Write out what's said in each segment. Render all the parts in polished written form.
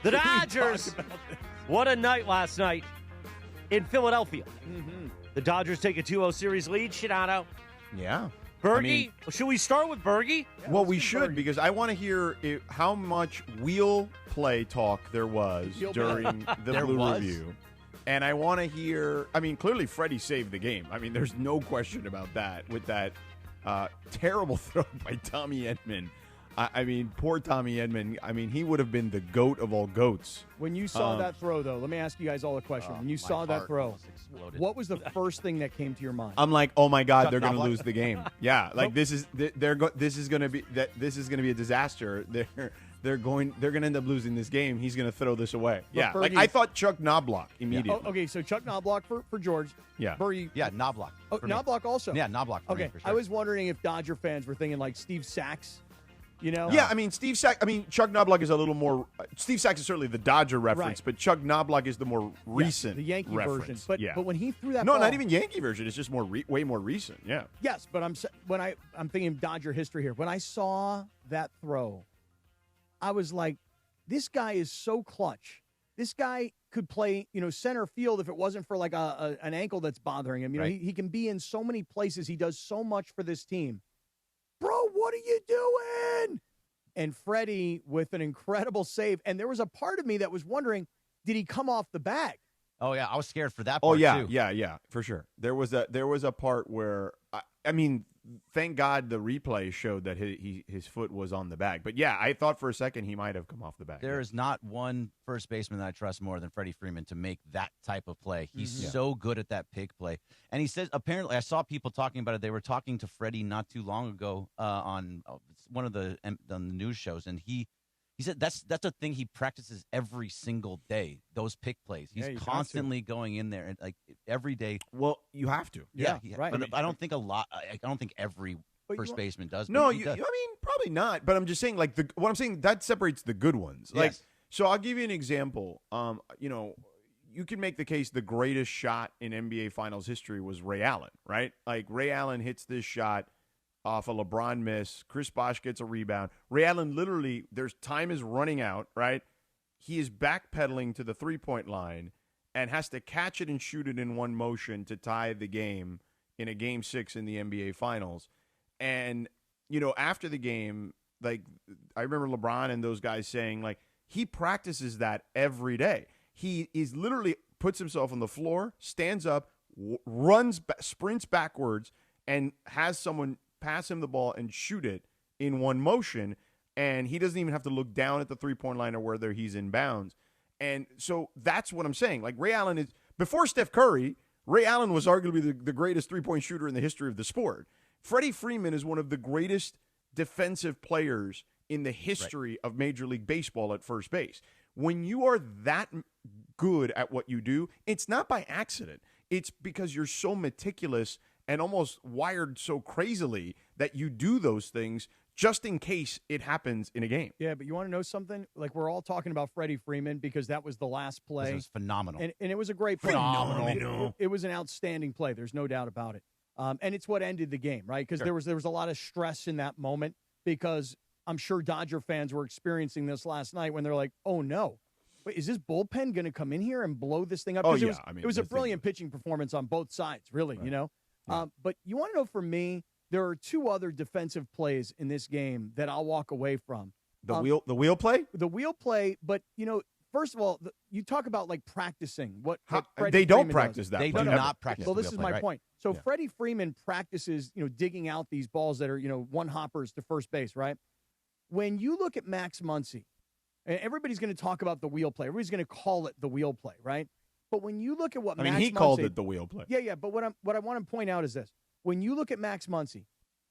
The Dodgers. What a night last night in Philadelphia. Mm-hmm. The Dodgers take a 2-0 series lead. Sedano. Yeah. Bergie. Should we start with Bergie? Yeah, well, we should, because I want to hear how much wheel play talk there was during the Blue Review. And I want to hear, clearly Freddie saved the game. There's no question about that with that terrible throw by Tommy Edman. Poor Tommy Edman. He would have been the GOAT of all goats. When you saw that throw, though, let me ask you guys all a question. When you saw that throw, what was the first thing that came to your mind? I'm like, oh my God, they're going to lose the game. Yeah, like this is going to be a disaster. They're going to end up losing this game. He's going to throw this away. Yeah, Bergie, I thought Chuck Knobloch immediately. Oh, okay, so Chuck Knobloch for George. Yeah. Bergie, Knobloch. Oh, Knobloch also. Yeah, Knobloch. For okay, me, for sure. I was wondering if Dodger fans were thinking like Steve Sachs. Yeah, Steve Sachs. Chuck Knobloch is a little more. Steve Sachs is certainly the Dodger reference, but Chuck Knobloch is the more recent, the Yankee reference. version. But when he threw that, not even Yankee version. It's just way more recent. Yeah. Yes, but I'm thinking Dodger history here. When I saw that throw, I was like, this guy is so clutch. This guy could play, center field if it wasn't for like an ankle that's bothering him. He can be in so many places. He does so much for this team. Bro, what are you doing? And Freddie with an incredible save. And there was a part of me that was wondering, did he come off the bag? Oh, yeah. I was scared for that part, too. Yeah, for sure. There was a part where, thank God the replay showed that his foot was on the bag. But, yeah, I thought for a second he might have come off the bag. There is not one first baseman that I trust more than Freddie Freeman to make that type of play. He's so good at that pick play. And he says, apparently, I saw people talking about it. They were talking to Freddie not too long ago on one of on the news shows, and he said that's a thing he practices every single day, those pick plays. He's constantly going in there and like every day. Well, you have to. Yeah, right. But I don't think I don't think every first baseman does. No, does. probably not. But I'm just saying, like, what I'm saying, that separates the good ones. Like, so I'll give you an example. You can make the case the greatest shot in NBA Finals history was Ray Allen, right? Like, Ray Allen hits this shot off a LeBron miss. Chris Bosh gets a rebound. Ray Allen literally, time is running out, right? He is backpedaling to the three-point line and has to catch it and shoot it in one motion to tie the game in a Game 6 in the NBA Finals. And, after the game, like, I remember LeBron and those guys saying, like, he practices that every day. He is literally puts himself on the floor, stands up, sprints backwards, and has someone pass him the ball and shoot it in one motion, and he doesn't even have to look down at the three-point line or whether he's in bounds. And so that's what I'm saying. Like, Ray Allen is, before Steph Curry, Ray Allen was arguably the greatest three-point shooter in the history of the sport. Freddie Freeman is one of the greatest defensive players in the history of Major League Baseball at first base. When you are that good at what you do, it's not by accident. It's because you're so meticulous and almost wired so crazily that you do those things just in case it happens in a game. Yeah, but you want to know something? Like, we're all talking about Freddie Freeman because that was the last play. It was phenomenal. And it was a great play. Phenomenal. It was an outstanding play. There's no doubt about it. And it's what ended the game, right? Because there was a lot of stress in that moment because I'm sure Dodger fans were experiencing this last night when they're like, oh, no. Wait, is this bullpen going to come in here and blow this thing up? Oh, yeah. It was a brilliant pitching performance on both sides, really, Right. Yeah. But you want to know, for me, there are two other defensive plays in this game that I'll walk away from. The wheel play? The wheel play, but, first of all, you talk about, like, practicing. They don't practice that. They play. do not practice. Well, this is my right. point. So Freddie Freeman practices, digging out these balls that are, one hoppers to first base, right? When you look at Max Muncy, and everybody's going to talk about the wheel play. Everybody's going to call it the wheel play, right? But when you look at what he called it the wheel play. Yeah, but what I want to point out is this. When you look at Max Muncy,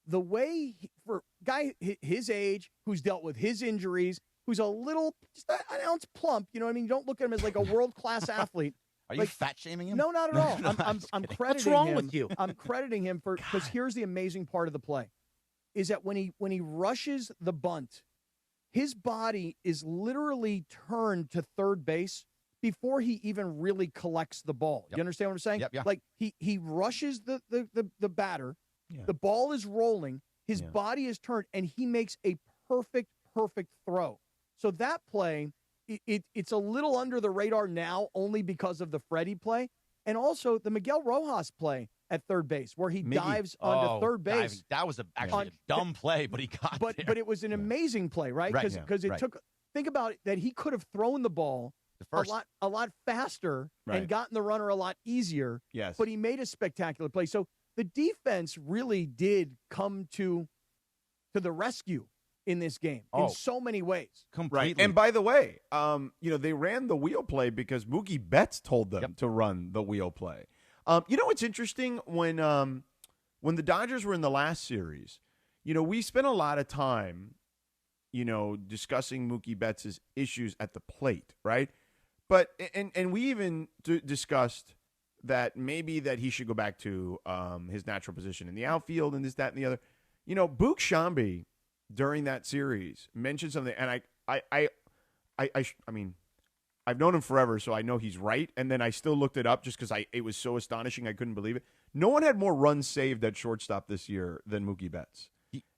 the way for a guy his age, who's dealt with his injuries, who's a little, just an ounce plump, you know what I mean? You don't look at him as like a world-class athlete. Are you fat-shaming him? No, not at all. I'm crediting What's wrong him. with you? I'm crediting him because here's the amazing part of the play, is that when he rushes the bunt, his body is literally turned to third base before he even really collects the ball. Yep. You understand what I'm saying? Yep, yeah. Like, he rushes the batter. Yeah. The ball is rolling. His body is turned, and he makes a perfect throw. So that play it's a little under the radar now only because of the Freddie play and also the Miguel Rojas play at third base where he dives onto third base. Diving. That was actually a dumb play, but he got there. But it was an amazing play, right? Because it took – think about it, that he could have thrown the ball a lot faster and gotten the runner a lot easier. Yes. But he made a spectacular play. So the defense really did come to the rescue in this game in so many ways. Completely. Right. And by the way, they ran the wheel play because Mookie Betts told them to run the wheel play. What's interesting when the Dodgers were in the last series, we spent a lot of time, discussing Mookie Betts' issues at the plate, right? But and we even discussed that maybe that he should go back to his natural position in the outfield and this, that, and the other. Boog Sciambi during that series mentioned something, and I mean, I've known him forever, so I know he's right. And then I still looked it up just because it was so astonishing, I couldn't believe it. No one had more runs saved at shortstop this year than Mookie Betts.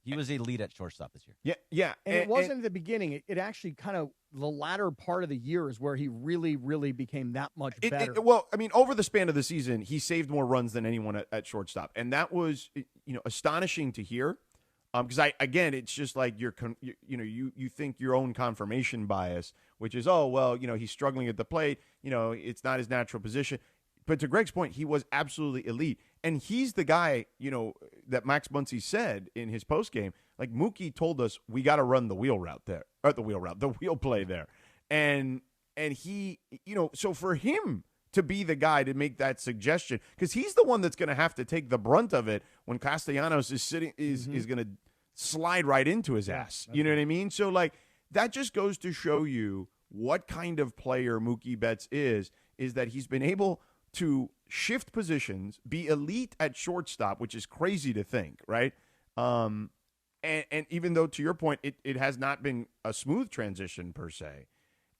He was a lead at shortstop this year. Yeah. And it wasn't at the beginning. It actually kind of the latter part of the year is where he really, really became that much better. Over the span of the season, he saved more runs than anyone at shortstop, and that was astonishing to hear. Because it's just like you think your own confirmation bias, which is he's struggling at the plate. It's not his natural position. But to Greg's point, he was absolutely elite. And he's the guy, that Max Muncy said in his postgame, like Mookie told us we got to run the wheel play there. And he, so for him to be the guy to make that suggestion, because he's the one that's going to have to take the brunt of it when Castellanos is going to slide right into his ass. You know what I mean? So, that just goes to show you what kind of player Mookie Betts is that he's been able to shift positions, be elite at shortstop, which is crazy to think, right? And even though, to your point, it has not been a smooth transition per se,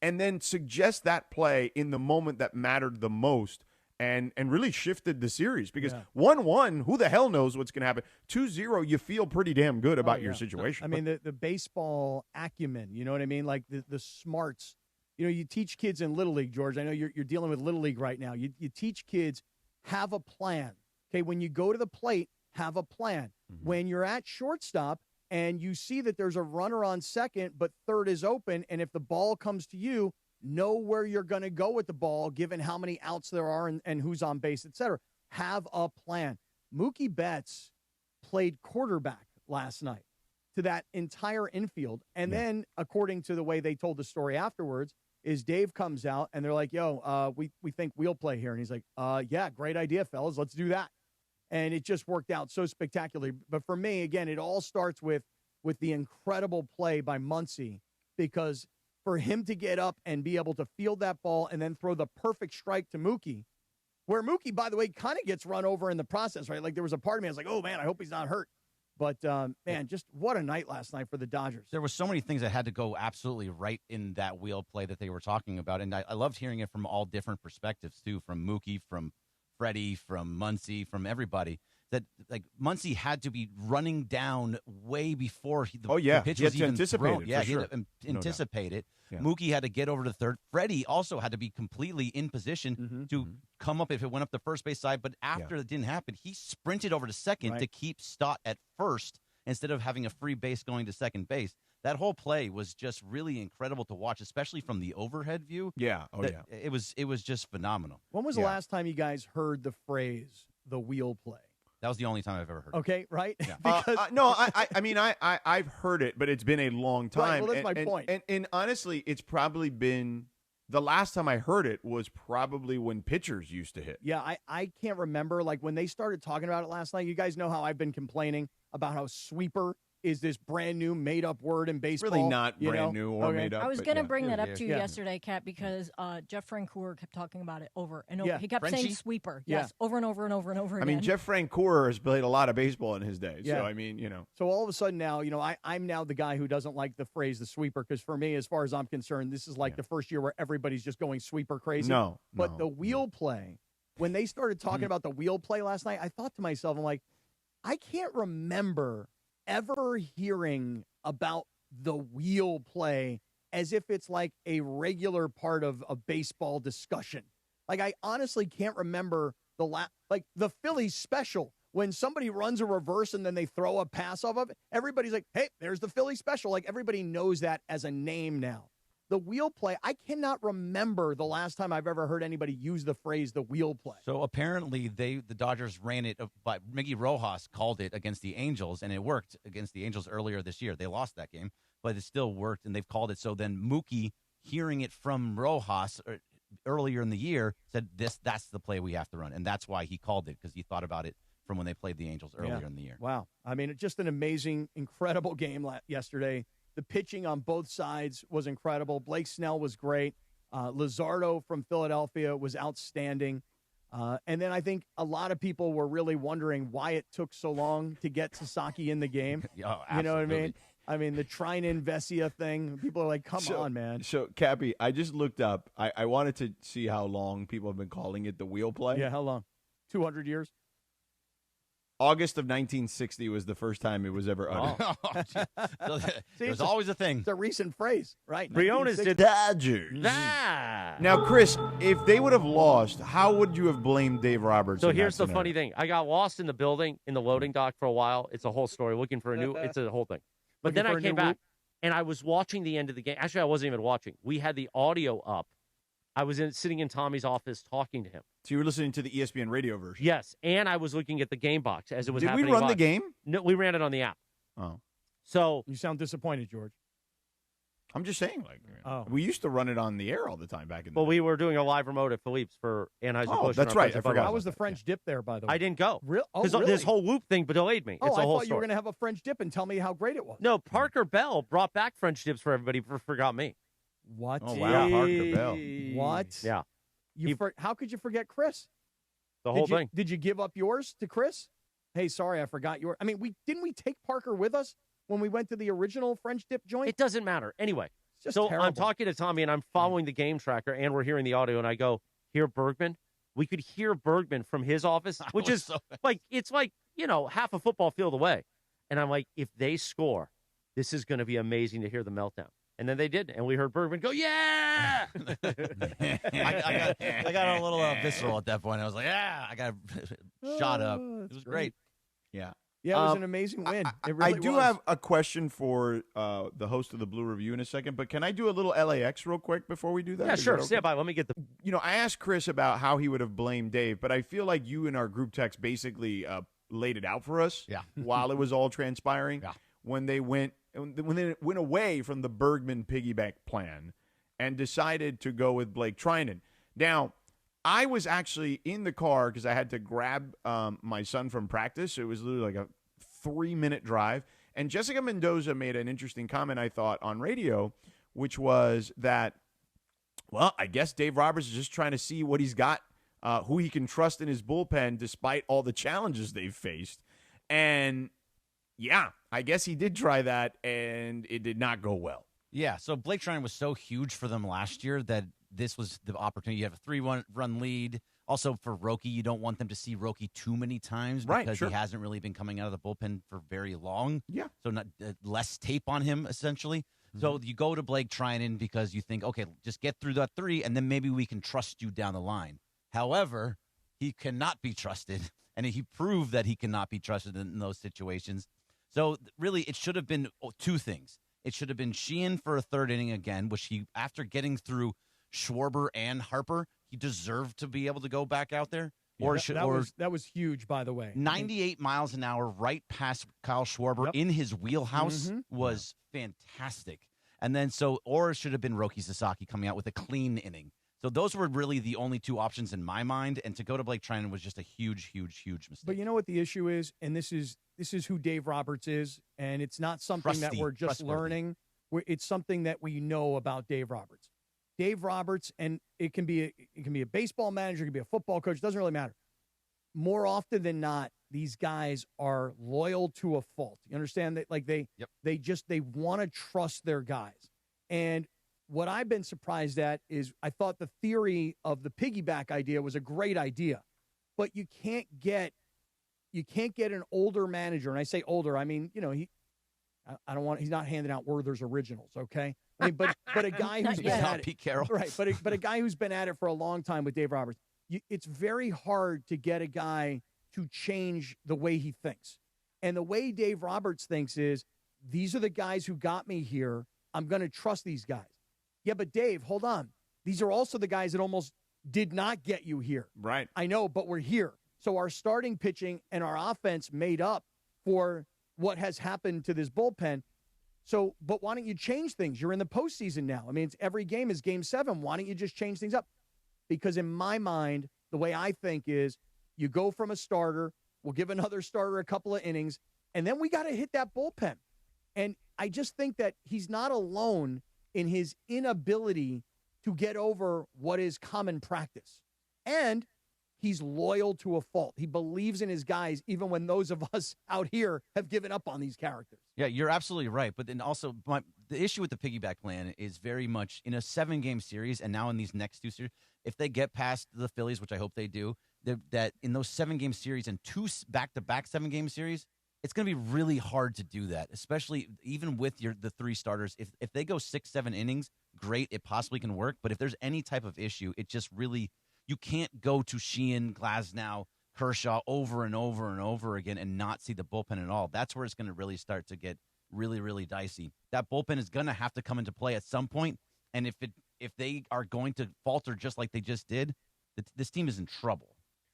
and then suggest that play in the moment that mattered the most and really shifted the series because 1-1, who the hell knows what's going to happen? 2-0, you feel pretty damn good about your situation. I mean, the baseball acumen, you know what I mean? Like the smarts. You teach kids in Little League, George. I know you're dealing with Little League right now. You teach kids, have a plan. Okay, when you go to the plate, have a plan. Mm-hmm. When you're at shortstop and you see that there's a runner on second, but third is open, and if the ball comes to you, know where you're going to go with the ball, given how many outs there are and who's on base, et cetera. Have a plan. Mookie Betts played quarterback last night to that entire infield. And then, according to the way they told the story afterwards, is Dave comes out and they're like, we think we'll play here. And he's like, yeah, great idea, fellas. Let's do that. And it just worked out so spectacularly. But for me, again, it all starts with the incredible play by Muncy, because for him to get up and be able to field that ball and then throw the perfect strike to Mookie, where Mookie, by the way, kind of gets run over in the process, right? Like there was a part of me, I was like, oh, man, I hope he's not hurt. But, man, just what a night last night for the Dodgers. There were so many things that had to go absolutely right in that wheel play that they were talking about. And I loved hearing it from all different perspectives, too, from Mookie, from Freddie, from Muncy, from everybody. That, like, Muncy had to be running down way before the pitch was even thrown. Yeah, he had to anticipate it. Yeah. Mookie had to get over to third. Freddie also had to be completely in position to come up if it went up the first base side. But after it didn't happen, he sprinted over to second to keep Stott at first instead of having a free base going to second base. That whole play was just really incredible to watch, especially from the overhead view. Yeah. It was just phenomenal. When was the last time you guys heard the phrase, the wheel play? That was the only time I've ever heard it. Okay, right? Yeah. I've heard it, but it's been a long time. Right, well, that's my point. And honestly, it's probably been the last time I heard it was probably when pitchers used to hit. Yeah, I can't remember. Like when they started talking about it last night, you guys know how I've been complaining about how sweeper is this brand new made up word in baseball. Really not brand new or made up. I was going to bring that up to you yesterday, Kat, because Jeff Francoeur kept talking about it over and over. He kept saying sweeper, over and over and over and over again. I mean, Jeff Francoeur has played a lot of baseball in his day. Yeah. So, I mean, So all of a sudden now, I'm now the guy who doesn't like the phrase the sweeper, because for me, as far as I'm concerned, this is like the first year where everybody's just going sweeper crazy. But the wheel play, when they started talking about the wheel play last night, I thought to myself, I'm like, I can't remember ever hearing about the wheel play as if it's like a regular part of a baseball discussion. Like, I honestly can't remember like the Phillies special. When somebody runs a reverse and then they throw a pass off of it, everybody's like, hey, there's the Philly special. Like, everybody knows that as a name now. The wheel play, I cannot remember the last time I've ever heard anybody use the phrase the wheel play. So apparently the Dodgers ran it, but Miggy Rojas called it against the Angels, and it worked against the Angels earlier this year. They lost that game, but it still worked, and they've called it. So then Mookie, hearing it from Rojas earlier in the year, said that's the play we have to run, and that's why he called it, because he thought about it from when they played the Angels earlier in the year. Wow. I mean, just an amazing, incredible game yesterday. The pitching on both sides was incredible. Blake Snell was great. Luzardo from Philadelphia was outstanding. And then I think a lot of people were really wondering why it took so long to get Sasaki in the game. Oh, you know what I mean? I mean, the Trinan-Vesia thing, people are like, come on, man. So, Cappy, I just looked up. I wanted to see how long people have been calling it the wheel play. Yeah, how long? 200 years? August of 1960 was the first time it was ever uttered. Oh. There's always a thing. It's a recent phrase, right? Briones did Dodgers. Now, Chris, if they would have lost, how would you have blamed Dave Roberts? So here's the funny thing. I got lost in the building, in the loading dock for a while. It's a whole story. Looking for it's a whole thing. But then I came back, and I was watching the end of the game. Actually, I wasn't even watching. We had the audio up. I was sitting in Tommy's office talking to him. So you were listening to the ESPN radio version? Yes, and I was looking at the game box as it was happening. Did we run the game? No, we ran it on the app. Oh. So you sound disappointed, George. I'm just saying, we used to run it on the air all the time back in the day. Well, we were doing a live remote at Philippe's for Anheuser-Busch. Oh, that's right. I forgot. How was the French dip there, by the way? I didn't go. Because this whole whoop thing delayed me. Oh, it's a I whole thought you story. were going to have a French dip and tell me how great it was. No, Parker Bell brought back French dips for everybody, forgot me. What? Oh, wow, Parker Bell. What? Yeah. How could you forget Chris? The whole thing. Did you give up yours to Chris? Hey, sorry, I forgot yours. I mean, didn't we take Parker with us when we went to the original French dip joint? It doesn't matter. Anyway, so I'm talking to Tommy, and I'm following the game tracker, and we're hearing the audio, and I go, hear Bergman? We could hear Bergman from his office, which is it's like, half a football field away. And I'm like, if they score, this is going to be amazing to hear the meltdown. And then they did, and we heard Bergman go, yeah! I got a little visceral at that point. I was like, yeah, I got shot up. It was great. Yeah. Yeah, it was an amazing win. It really I do have a question for the host of the Blue Review in a second, but can I do a little LAX real quick before we do that? Yeah, Is sure. that okay? Stand by. Let me get the... I asked Chris about how he would have blamed Dave, but I feel like you in our group text basically laid it out for us while it was all transpiring. Yeah. When they went away from the Bergman piggyback plan and decided to go with Blake Trinan. Now, I was actually in the car because I had to grab my son from practice. It was literally like a 3-minute drive. And Jessica Mendoza made an interesting comment, I thought, on radio, which was that, well, I guess Dave Roberts is just trying to see what he's got, who he can trust in his bullpen despite all the challenges they've faced. And yeah, I guess he did try that, and it did not go well. Yeah, so Blake Trinan was so huge for them last year that this was the opportunity. You have a 3-run lead. Also, for Roki, you don't want them to see Roki too many times because he hasn't really been coming out of the bullpen for very long. Yeah. So not less tape on him, essentially. Mm-hmm. So you go to Blake Trinan because you think, okay, just get through that 3, and then maybe we can trust you down the line. However, he cannot be trusted, and he proved that he cannot be trusted in those situations. So, really, it should have been 2 things. It should have been Sheehan for a 3rd inning again, which he, after getting through Schwarber and Harper, he deserved to be able to go back out there. Yeah, that was huge, by the way. 98 miles an hour right past Kyle Schwarber in his wheelhouse was fantastic. And then, or it should have been Roki Sasaki coming out with a clean inning. So those were really the only 2 options in my mind, and to go to Blake Trinan was just a huge, huge, huge mistake. But you know what the issue is, and this is who Dave Roberts is, and it's not something that we're just learning. It's something that we know about Dave Roberts. Dave Roberts, and it can be a baseball manager, it can be a football coach, doesn't really matter. More often than not, these guys are loyal to a fault. You understand that? Like they want to trust their guys, and what I've been surprised at is I thought the theory of the piggyback idea was a great idea, but you can't get an older manager. And I say older, I mean, he's not handing out Werther's originals. Okay. I mean, but a guy who's been at it, Pete Carroll, right? But a guy who's been at it for a long time with Dave Roberts, it's very hard to get a guy to change the way he thinks. And the way Dave Roberts thinks is, these are the guys who got me here. I'm going to trust these guys. Yeah, but Dave, hold on. These are also the guys that almost did not get you here. Right. I know, but we're here. So our starting pitching and our offense made up for what has happened to this bullpen. So, but why don't you change things? You're in the postseason now. I mean, every game is Game 7. Why don't you just change things up? Because in my mind, the way I think is, you go from a starter, we'll give another starter a couple of innings, and then we got to hit that bullpen. And I just think that he's not alone in his inability to get over what is common practice. And he's loyal to a fault. He believes in his guys, even when those of us out here have given up on these characters. Yeah, you're absolutely right. But then also, the issue with the piggyback plan is very much in a 7-game series, and now in these next 2 series, if they get past the Phillies, which I hope they do, that in those 7-game series and 2 back-to-back 7-game series, it's going to be really hard to do that, especially even with the 3 starters. If they go 6-7 innings, great, it possibly can work. But if there's any type of issue, it just really, you can't go to Sheehan, Glasnow, Kershaw over and over and over again and not see the bullpen at all. That's where it's going to really start to get really, really dicey. That bullpen is going to have to come into play at some point, and if they are going to falter just like they just did, this team is in trouble.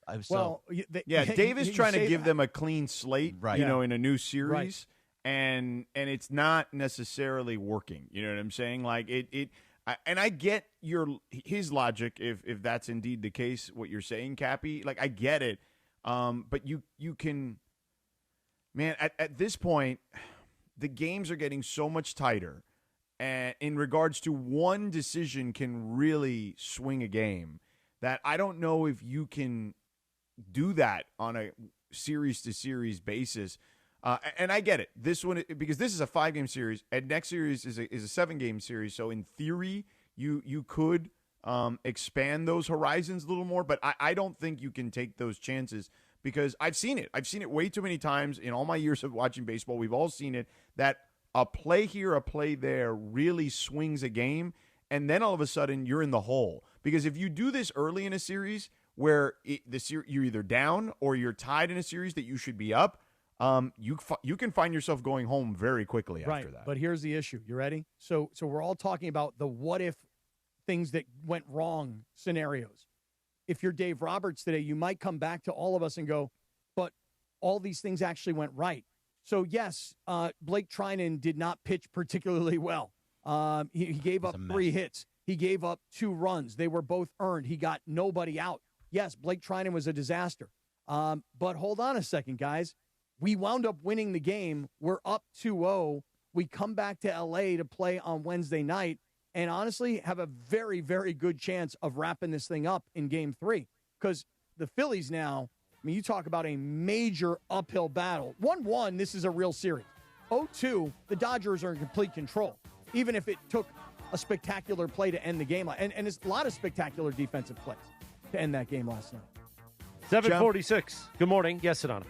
Dave is trying to give them a clean slate, right? In a new series, right. and it's not necessarily working. You know what I'm saying? Like and I get his logic if that's indeed the case. What you're saying, Cappy, like I get it, but you can, man, at this point, the games are getting so much tighter, and in regards to one decision can really swing a game. That I don't know if you can do that on a series-to-series basis. And I get it. This one, because this is a 5-game series, and next series is a 7-game series. So in theory, you could expand those horizons a little more, but I don't think you can take those chances because I've seen it. I've seen it way too many times in all my years of watching baseball. We've all seen it, that a play here, a play there really swings a game, and then all of a sudden you're in the hole. Because if you do this early in a series where you're either down or you're tied in a series that you should be up, you can find yourself going home very quickly after that. But here's the issue. You ready? So we're all talking about the what-if things that went wrong scenarios. If you're Dave Roberts today, you might come back to all of us and go, but all these things actually went right. So, yes, Blake Trinan did not pitch particularly well. He gave up 3 hits. He gave up 2 runs. They were both earned. He got nobody out. Yes, Blake Trinan was a disaster. But hold on a second, guys. We wound up winning the game. We're up 2-0. We come back to L.A. to play on Wednesday night and honestly have a very, very good chance of wrapping this thing up in Game 3. Because the Phillies now, I mean, you talk about a major uphill battle. 1-1, this is a real series. 0-2, the Dodgers are in complete control, even if it took a spectacular play to end the game. And it's a lot of spectacular defensive plays to end that game last night. 7:46. Good morning. Yes, Sedano.